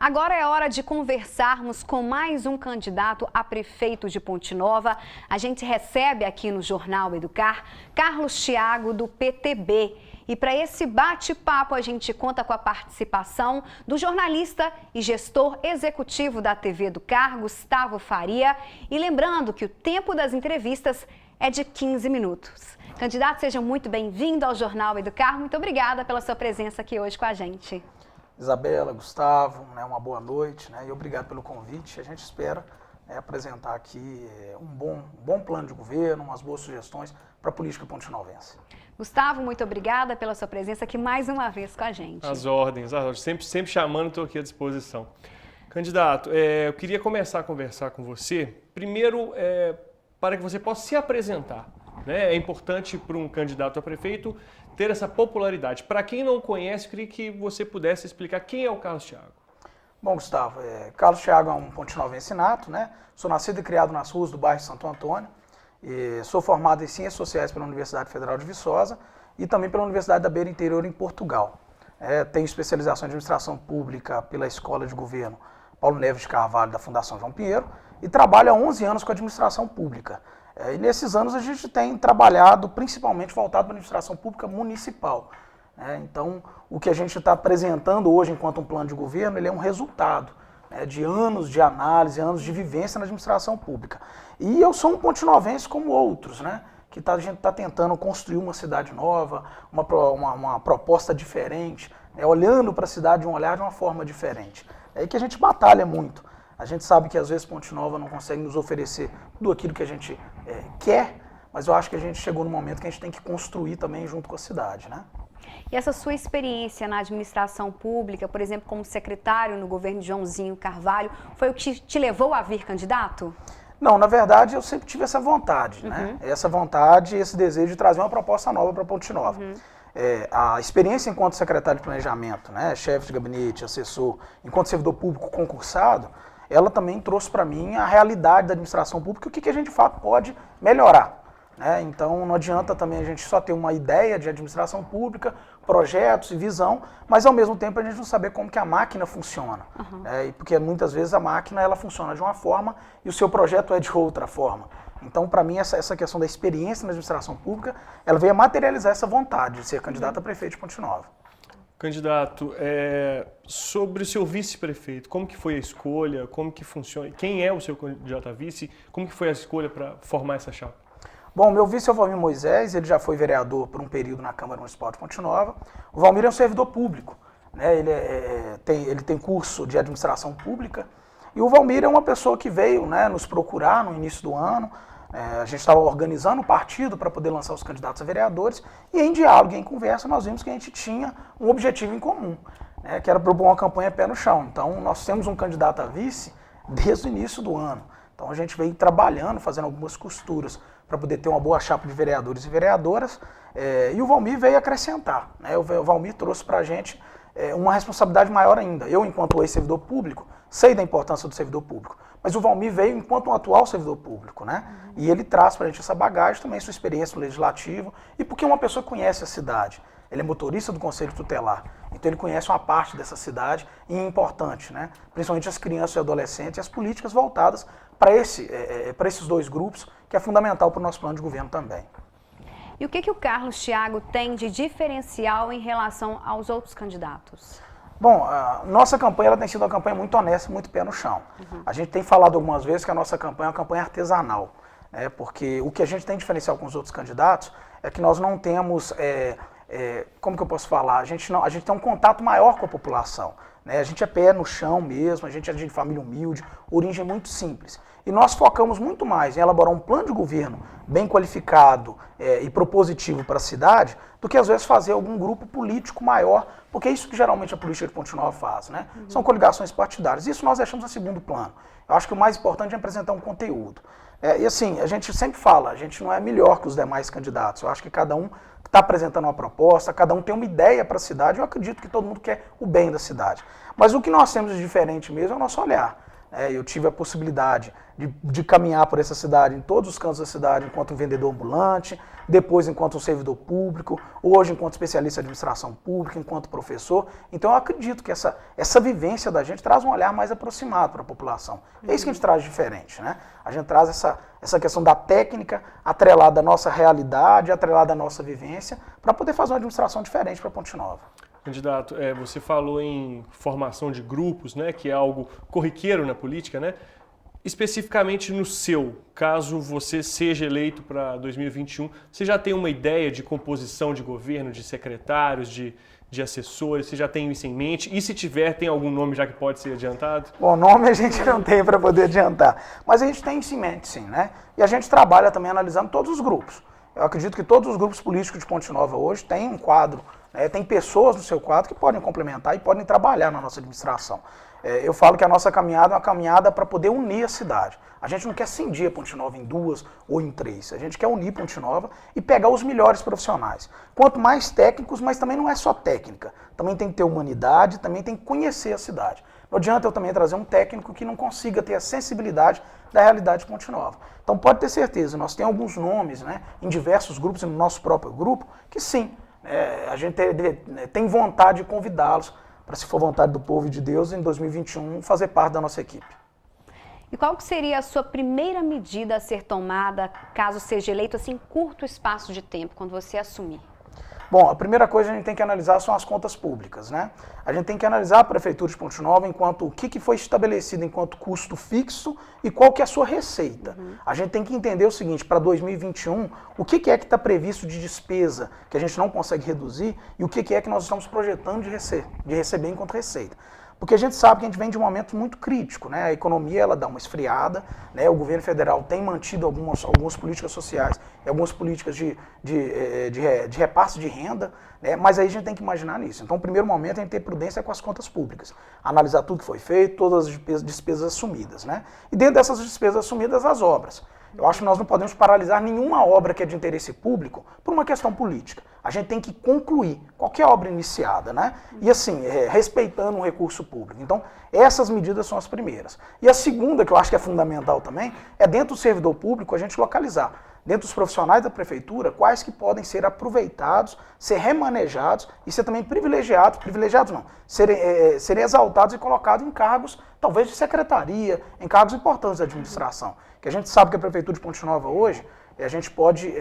Agora é hora de conversarmos com mais um candidato a prefeito de Ponte Nova. A gente recebe aqui no Jornal Educar Carlos Thiago, do PTB. E para esse bate-papo a gente conta com a participação do jornalista e gestor executivo da TV Educar, Gustavo Faria. E lembrando que o tempo das entrevistas é de 15 minutos. Candidato, seja muito bem-vindo ao Jornal Educar. Muito obrigada pela sua presença aqui hoje com a gente. Isabela, Gustavo, uma boa noite, e obrigado pelo convite. A gente espera apresentar aqui um bom plano de governo, umas boas sugestões para a política pontinovense. Gustavo, muito obrigada pela sua presença aqui mais uma vez com a gente. As ordens. Sempre chamando, estou aqui à disposição. Candidato, eu queria começar a conversar com você, primeiro para que você possa se apresentar. É importante para um candidato a prefeito ter essa popularidade. Para quem não conhece, eu queria que você pudesse explicar quem é o Carlos Thiago. Bom, Gustavo, Carlos Thiago é um pontinovense nato, Sou nascido e criado nas ruas do bairro Santo Antônio. Sou formado em Ciências Sociais pela Universidade Federal de Viçosa e também pela Universidade da Beira Interior em Portugal. Tenho especialização em Administração Pública pela Escola de Governo Paulo Neves de Carvalho, da Fundação João Pinheiro, e trabalho há 11 anos com Administração Pública. E nesses anos a gente tem trabalhado principalmente voltado para a administração pública municipal. Então, o que a gente está apresentando hoje enquanto um plano de governo, ele é um resultado de anos de análise, anos de vivência na administração pública. E eu sou um pontinovense como outros, que a gente está tentando construir uma cidade nova, uma proposta diferente, olhando para a cidade de um olhar de uma forma diferente. É aí que a gente batalha muito. A gente sabe que às vezes Ponte Nova não consegue nos oferecer tudo aquilo que a gente quer, mas eu acho que a gente chegou no momento que a gente tem que construir também junto com a cidade, E essa sua experiência na administração pública, por exemplo, como secretário no governo de Joãozinho Carvalho, foi o que te levou a vir candidato? Não, na verdade eu sempre tive essa vontade, Essa vontade, esse desejo de trazer uma proposta nova para Ponte Nova. A experiência enquanto secretário de planejamento, chefe de gabinete, assessor, enquanto servidor público concursado, ela também trouxe para mim a realidade da administração pública e o que a gente de fato pode melhorar. Então não adianta também a gente só ter uma ideia de administração pública, projetos e visão, mas ao mesmo tempo a gente não saber como que a máquina funciona. Porque muitas vezes a máquina ela funciona de uma forma e o seu projeto é de outra forma. Então, para mim, essa questão da experiência na administração pública, ela veio a materializar essa vontade de ser candidato a prefeito de Ponte Nova. Candidato, sobre o seu vice-prefeito, como que foi a escolha, como que funciona, quem é o seu candidato a vice, como que foi a escolha para formar essa chapa? Bom, meu vice é o Valmir Moisés, ele já foi vereador por um período na Câmara Municipal de Ponte Nova. O Valmir é um servidor público, ele tem curso de administração pública, e o Valmir é uma pessoa que veio nos procurar no início do ano. A gente estava organizando o partido para poder lançar os candidatos a vereadores e em diálogo e em conversa nós vimos que a gente tinha um objetivo em comum, que era propor uma campanha pé no chão. Então nós temos um candidato a vice desde o início do ano. Então a gente veio trabalhando, fazendo algumas costuras para poder ter uma boa chapa de vereadores e vereadoras, e o Valmir veio acrescentar. O Valmir trouxe para a gente uma responsabilidade maior ainda. Eu, enquanto ex-servidor público, sei da importância do servidor público, mas o Valmir veio enquanto um atual servidor público, E ele traz para a gente essa bagagem, também sua experiência no legislativo, e porque uma pessoa conhece a cidade. Ele é motorista do Conselho Tutelar, então ele conhece uma parte dessa cidade e é importante, Principalmente as crianças e adolescentes e as políticas voltadas para esses dois grupos, que é fundamental para o nosso plano de governo também. E o que o Carlos Thiago tem de diferencial em relação aos outros candidatos? Bom, a nossa campanha ela tem sido uma campanha muito honesta, muito pé no chão. A gente tem falado algumas vezes que a nossa campanha é uma campanha artesanal, porque o que a gente tem de diferencial com os outros candidatos é que nós não temos, como que eu posso falar, a gente tem um contato maior com a população. A gente é pé no chão mesmo, a gente é de família humilde, origem muito simples. E nós focamos muito mais em elaborar um plano de governo bem qualificado e propositivo para a cidade, do que às vezes fazer algum grupo político maior, porque é isso que geralmente a política de Ponte Nova faz, São coligações partidárias. Isso nós deixamos a segundo plano. Eu acho que o mais importante é apresentar um conteúdo. E assim, a gente sempre fala, a gente não é melhor que os demais candidatos. Eu acho que cada um está apresentando uma proposta, cada um tem uma ideia para a cidade, eu acredito que todo mundo quer o bem da cidade. Mas o que nós temos de diferente mesmo é o nosso olhar. Eu tive a possibilidade de caminhar por essa cidade, em todos os cantos da cidade, enquanto um vendedor ambulante, depois enquanto um servidor público, hoje enquanto especialista em administração pública, enquanto professor. Então eu acredito que essa vivência da gente traz um olhar mais aproximado para a população. É isso que a gente traz de diferente, né? A gente traz essa questão da técnica atrelada à nossa realidade, atrelada à nossa vivência, para poder fazer uma administração diferente para Ponte Nova. Candidato, você falou em formação de grupos, né, que é algo corriqueiro na política, né? Especificamente no seu, caso você seja eleito para 2021, você já tem uma ideia de composição de governo, de secretários, de assessores? Você já tem isso em mente? E se tiver, tem algum nome já que pode ser adiantado? Bom, nome a gente não tem para poder adiantar, mas a gente tem isso em mente, sim, né? E a gente trabalha também analisando todos os grupos. Eu acredito que todos os grupos políticos de Ponte Nova hoje têm um quadro, tem pessoas no seu quadro que podem complementar e podem trabalhar na nossa administração. Eu falo que a nossa caminhada é uma caminhada para poder unir a cidade. A gente não quer cindir a Ponte Nova em 2 ou em 3. A gente quer unir Ponte Nova e pegar os melhores profissionais. Quanto mais técnicos, mas também não é só técnica. Também tem que ter humanidade, também tem que conhecer a cidade. Não adianta eu também trazer um técnico que não consiga ter a sensibilidade da realidade de Ponte Nova. Então pode ter certeza, nós temos alguns nomes, né, em diversos grupos, e no nosso próprio grupo, que sim, a gente tem vontade de convidá-los para, se for vontade do povo e de Deus, em 2021, fazer parte da nossa equipe. E qual que seria a sua primeira medida a ser tomada, caso seja eleito, assim, em curto espaço de tempo, quando você assumir? Bom, a primeira coisa que a gente tem que analisar são as contas públicas, né? A gente tem que analisar a Prefeitura de Ponte Nova enquanto o que foi estabelecido enquanto custo fixo e qual que é a sua receita. A gente tem que entender o seguinte, para 2021, o que é que está previsto de despesa que a gente não consegue reduzir e o que é que nós estamos projetando de receber enquanto receita. Porque a gente sabe que a gente vem de um momento muito crítico, né? A economia ela dá uma esfriada, né? O governo federal tem mantido algumas políticas sociais, algumas políticas de repasse de renda, né? Mas aí a gente tem que imaginar nisso. Então, o primeiro momento é a gente ter prudência com as contas públicas, analisar tudo que foi feito, todas as despesas assumidas, né? E dentro dessas despesas assumidas, as obras. Eu acho que nós não podemos paralisar nenhuma obra que é de interesse público por uma questão política. A gente tem que concluir qualquer obra iniciada, né? E assim, respeitando o recurso público. Então, essas medidas são as primeiras. E a segunda, que eu acho que é fundamental também, é dentro do servidor público a gente localizar, dentro dos profissionais da prefeitura, quais que podem ser aproveitados, ser remanejados e ser também privilegiados não, serem exaltados e colocados em cargos, talvez de secretaria, em cargos importantes da administração. Que a gente sabe que a Prefeitura de Ponte Nova hoje, a gente pode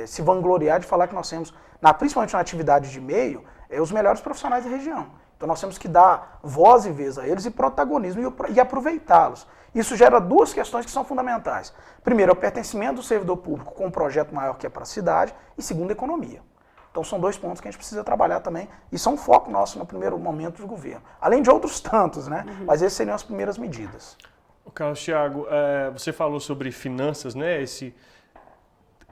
se vangloriar de falar que nós temos, principalmente na atividade de meio, os melhores profissionais da região. Então nós temos que dar voz e vez a eles e protagonismo e aproveitá-los. Isso gera duas questões que são fundamentais. Primeiro, é o pertencimento do servidor público com um projeto maior que é para a cidade, e segundo, a economia. Então são dois pontos que a gente precisa trabalhar também, e são um foco nosso no primeiro momento do governo. Além de outros tantos, né? Mas essas seriam as primeiras medidas. Carlos Thiago, você falou sobre finanças, né?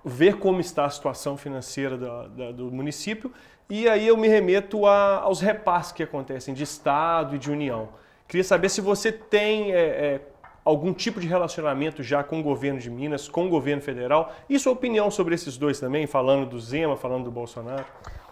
Ver como está a situação financeira do município, e aí eu me remeto aos repasses que acontecem de Estado e de União. Queria saber se você tem algum tipo de relacionamento já com o governo de Minas, com o governo federal, e sua opinião sobre esses dois também, falando do Zema, falando do Bolsonaro.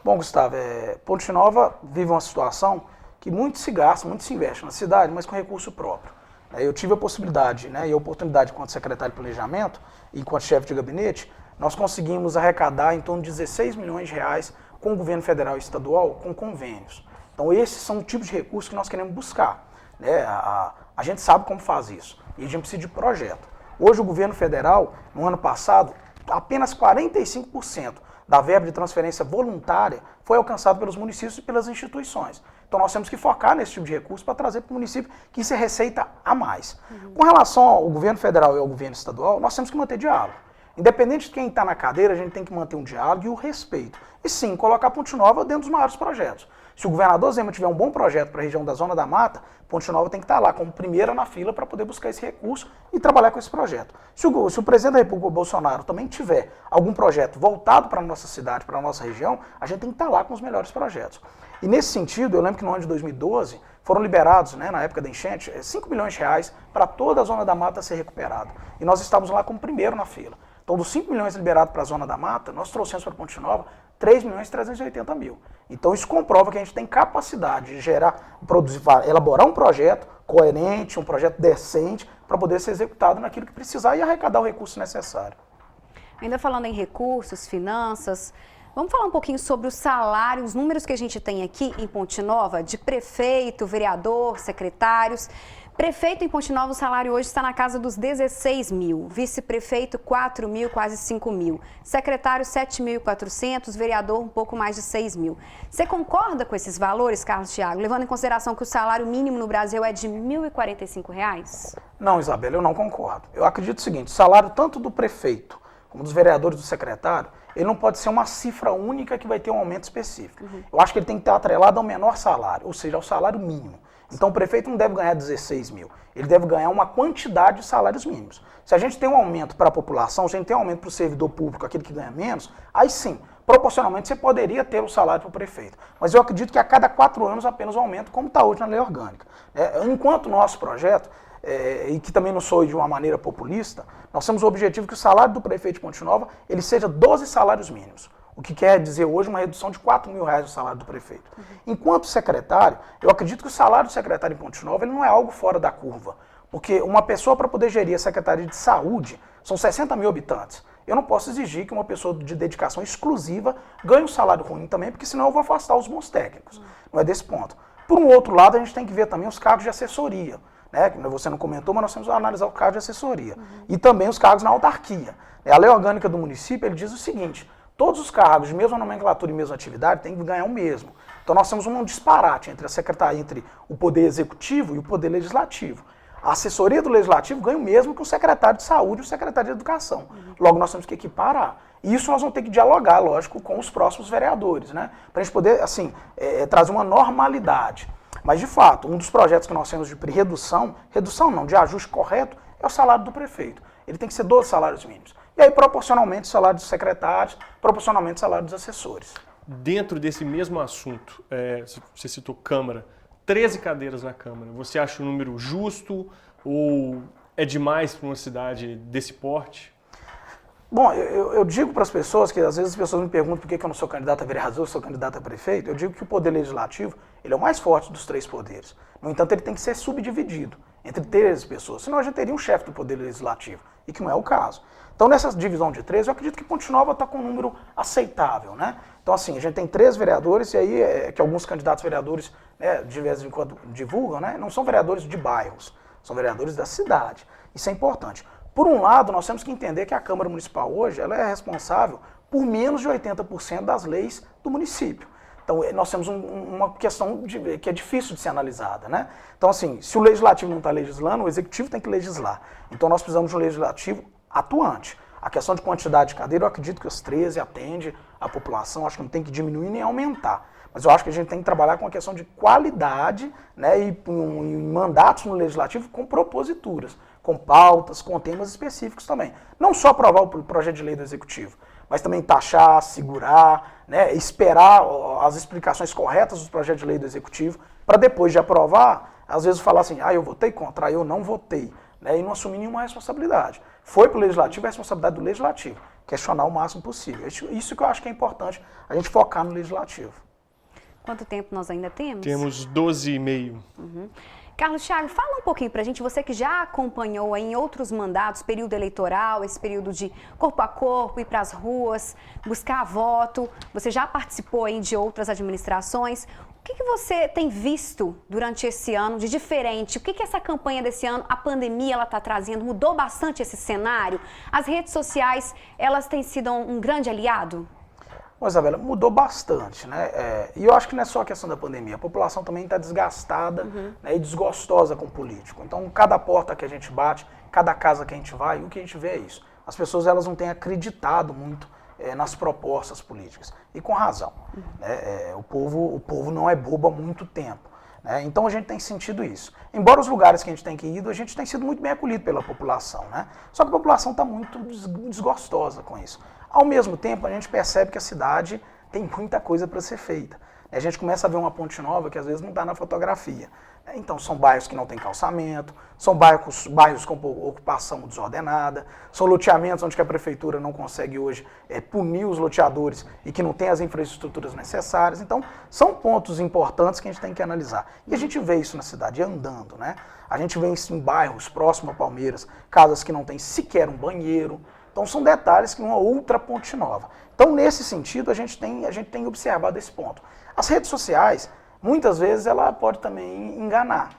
Bom, Gustavo, Ponte Nova vive uma situação que muito se gasta, muito se investe na cidade, mas com recurso próprio. Eu tive a possibilidade, né, e a oportunidade, enquanto secretário de planejamento e enquanto chefe de gabinete, nós conseguimos arrecadar em torno de 16 milhões de reais com o governo federal e estadual, com convênios. Então esses são o tipo de recursos que nós queremos buscar. Né? A gente sabe como faz isso, e a gente precisa de projeto. Hoje o governo federal, no ano passado, apenas 45% da verba de transferência voluntária foi alcançado pelos municípios e pelas instituições. Então nós temos que focar nesse tipo de recurso para trazer para o município que isso é receita a mais. Com relação ao governo federal e ao governo estadual, nós temos que manter diálogo. Independente de quem está na cadeira, a gente tem que manter um diálogo e o respeito. E sim, colocar Ponte Nova dentro dos maiores projetos. Se o governador Zema tiver um bom projeto para a região da Zona da Mata, Ponte Nova tem que estar lá como primeira na fila para poder buscar esse recurso e trabalhar com esse projeto. Se o presidente da República, Bolsonaro, também tiver algum projeto voltado para a nossa cidade, para a nossa região, a gente tem que estar lá com os melhores projetos. E nesse sentido, eu lembro que no ano de 2012 foram liberados, né, na época da enchente, 5 milhões de reais para toda a Zona da Mata ser recuperada. E nós estávamos lá como primeiro na fila. Então, dos 5 milhões liberados para a Zona da Mata, nós trouxemos para Ponte Nova 3.380.000. Então isso comprova que a gente tem capacidade de elaborar um projeto coerente, um projeto decente, para poder ser executado naquilo que precisar e arrecadar o recurso necessário. Ainda falando em recursos, finanças, vamos falar um pouquinho sobre o salário, os números que a gente tem aqui em Ponte Nova, de prefeito, vereador, secretários. Prefeito em Ponte Nova, o salário hoje está na casa dos 16 mil, vice-prefeito 4 mil, quase 5 mil, secretário 7.400, vereador um pouco mais de 6 mil. Você concorda com esses valores, Carlos Thiago, levando em consideração que o salário mínimo no Brasil é de R$ 1.045? Não, Isabela, eu não concordo. Eu acredito o seguinte, o salário tanto do prefeito como dos vereadores e do secretário, ele não pode ser uma cifra única que vai ter um aumento específico. Eu acho que ele tem que estar atrelado ao menor salário, ou seja, ao salário mínimo. Então o prefeito não deve ganhar 16 mil, ele deve ganhar uma quantidade de salários mínimos. Se a gente tem um aumento para a população, se a gente tem um aumento para o servidor público, aquele que ganha menos, aí sim, proporcionalmente você poderia ter o salário para o prefeito. Mas eu acredito que a cada 4 anos apenas um aumento, como está hoje na lei orgânica. Enquanto o nosso projeto, e que também não sou de uma maneira populista, nós temos o objetivo que o salário do prefeito de Ponte Nova ele seja 12 salários mínimos. O que quer dizer hoje uma redução de R$ 4.000 no salário do prefeito. Enquanto secretário, eu acredito que o salário do secretário em Ponte Nova ele não é algo fora da curva. Porque uma pessoa para poder gerir a Secretaria de Saúde, são 60 mil habitantes. Eu não posso exigir que uma pessoa de dedicação exclusiva ganhe um salário ruim também, porque senão eu vou afastar os bons técnicos. Não é desse ponto. Por um outro lado, a gente tem que ver também os cargos de assessoria. Né? Você não comentou, mas nós temos que analisar o cargo de assessoria. E também os cargos na autarquia. A lei orgânica do município ele diz o seguinte, todos os cargos de mesma nomenclatura e mesma atividade têm que ganhar o mesmo. Então nós temos um disparate entre a secretaria, entre o poder executivo e o poder legislativo. A assessoria do legislativo ganha o mesmo que o secretário de saúde e o secretário de educação. Logo nós temos que equiparar. E isso nós vamos ter que dialogar, lógico, com os próximos vereadores, né? Para a gente poder, assim, trazer uma normalidade. Mas, de fato, um dos projetos que nós temos de redução não, de ajuste correto, é o salário do prefeito. Ele tem que ser 12 salários mínimos. E aí, proporcionalmente, o salário dos secretários, proporcionalmente, o salário dos assessores. Dentro desse mesmo assunto, você citou Câmara, 13 cadeiras na Câmara. Você acha o número justo ou é demais para uma cidade desse porte? Bom, eu digo para as pessoas, que às vezes as pessoas me perguntam por que eu não sou candidato a vereador, eu sou candidato a prefeito, eu digo que o poder legislativo ele é o mais forte dos 3 poderes. No entanto, ele tem que ser subdividido entre 13 pessoas, senão a gente teria um chefe do poder legislativo, e que não é o caso. Então, nessa divisão de 13, eu acredito que Ponte Nova está com um número aceitável, né? Então, assim, a gente tem 3 vereadores, e aí que alguns candidatos vereadores, né, de vez em quando divulgam, né? Não são vereadores de bairros, são vereadores da cidade. Isso é importante. Por um lado, nós temos que entender que a Câmara Municipal hoje ela é responsável por menos de 80% das leis do município. Então, nós temos uma questão que é difícil de ser analisada, né? Então, assim, se o Legislativo não está legislando, o Executivo tem que legislar. Então, nós precisamos de um Legislativo atuante. A questão de quantidade de cadeira, eu acredito que os 13 atende a população, acho que não tem que diminuir nem aumentar. Mas eu acho que a gente tem que trabalhar com a questão de qualidade, né, e mandatos no Legislativo com proposituras, com pautas, com temas específicos também. Não só aprovar o projeto de lei do Executivo, mas também taxar, segurar, né, esperar as explicações corretas dos projetos de lei do Executivo, para depois de aprovar, às vezes falar assim, eu votei contra, eu não votei, né, e não assumir nenhuma responsabilidade. Foi para o Legislativo, é a responsabilidade do Legislativo, questionar o máximo possível. Isso que eu acho que é importante, a gente focar no Legislativo. Quanto tempo nós ainda temos? Temos 12,5. Carlos Thiago, fala um pouquinho pra gente, você que já acompanhou em outros mandatos, período eleitoral, esse período de corpo a corpo, ir pras ruas, buscar voto, você já participou aí de outras administrações. O que você tem visto durante esse ano de diferente? O que essa campanha desse ano, a pandemia, ela está trazendo? Mudou bastante esse cenário? As redes sociais, elas têm sido um grande aliado? Bom, Isabela, mudou bastante, né? E eu acho que não é só a questão da pandemia, a população também está desgastada, né, e desgostosa com o político. Então, cada porta que a gente bate, cada casa que a gente vai, o que a gente vê é isso. As pessoas elas não têm acreditado muito nas propostas políticas, e com razão. Né? O povo não é bobo há muito tempo. Né? Então a gente tem sentido isso. Embora os lugares que a gente tem ido, a gente tem sido muito bem acolhido pela população. Né? Só que a população está muito desgostosa com isso. Ao mesmo tempo, a gente percebe que a cidade tem muita coisa para ser feita. A gente começa a ver uma Ponte Nova que às vezes não está na fotografia. Então, são bairros que não têm calçamento, são bairros com ocupação desordenada, são loteamentos onde a prefeitura não consegue hoje punir os loteadores e que não tem as infraestruturas necessárias. Então, são pontos importantes que a gente tem que analisar. E a gente vê isso na cidade andando, né? A gente vê isso em bairros próximos a Palmeiras, casas que não têm sequer um banheiro. Então, são detalhes que uma outra Ponte Nova. Então, nesse sentido, a gente tem observado esse ponto. As redes sociais, muitas vezes, ela pode também enganar.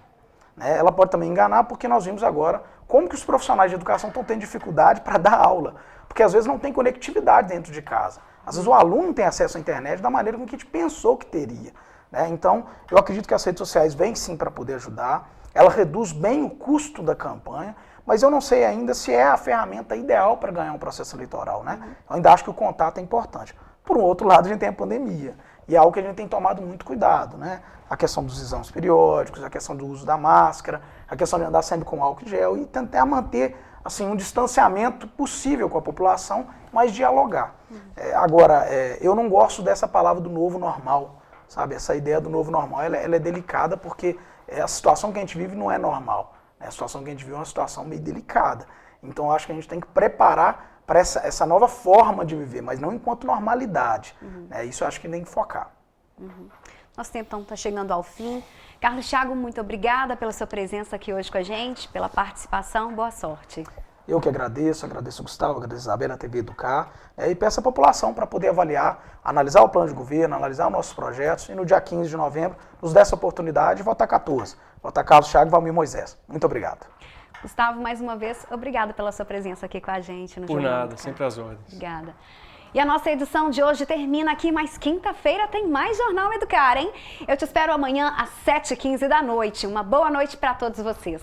Né? Ela pode também enganar porque nós vimos agora como que os profissionais de educação estão tendo dificuldade para dar aula. Porque, às vezes, não tem conectividade dentro de casa. Às vezes, o aluno não tem acesso à internet da maneira com que a gente pensou que teria. Né? Então, eu acredito que as redes sociais vêm, sim, para poder ajudar. Ela reduz bem o custo da campanha, mas eu não sei ainda se é a ferramenta ideal para ganhar um processo eleitoral, né? Eu ainda acho que o contato é importante. Por um outro lado, a gente tem a pandemia, e é algo que a gente tem tomado muito cuidado, né? A questão dos exames periódicos, a questão do uso da máscara, a questão de andar sempre com álcool gel e tentar manter assim, um distanciamento possível com a população, mas dialogar. Agora, eu não gosto dessa palavra do novo normal, sabe? Essa ideia do novo normal, ela é delicada porque a situação que a gente vive não é normal. A situação que a gente vive é uma situação meio delicada. Então, eu acho que a gente tem que preparar para essa nova forma de viver, mas não enquanto normalidade. Isso eu acho que tem que focar. Nosso tempo então está chegando ao fim. Carlos Thiago, muito obrigada pela sua presença aqui hoje com a gente, pela participação. Boa sorte. Eu que agradeço o Gustavo, agradeço a Isabela, a TV Educar, e peço à população para poder avaliar, analisar o plano de governo, analisar os nossos projetos e no dia 15 de novembro nos dê essa oportunidade de votar 14. Votar Carlos Thiago e Valmir Moisés. Muito obrigado. Gustavo, mais uma vez, obrigada pela sua presença aqui com a gente no Jornal. Por nada, sempre às ordens. Obrigada. E a nossa edição de hoje termina aqui, mas quinta-feira tem mais Jornal Educar, hein? Eu te espero amanhã às 7h15 da noite. Uma boa noite para todos vocês.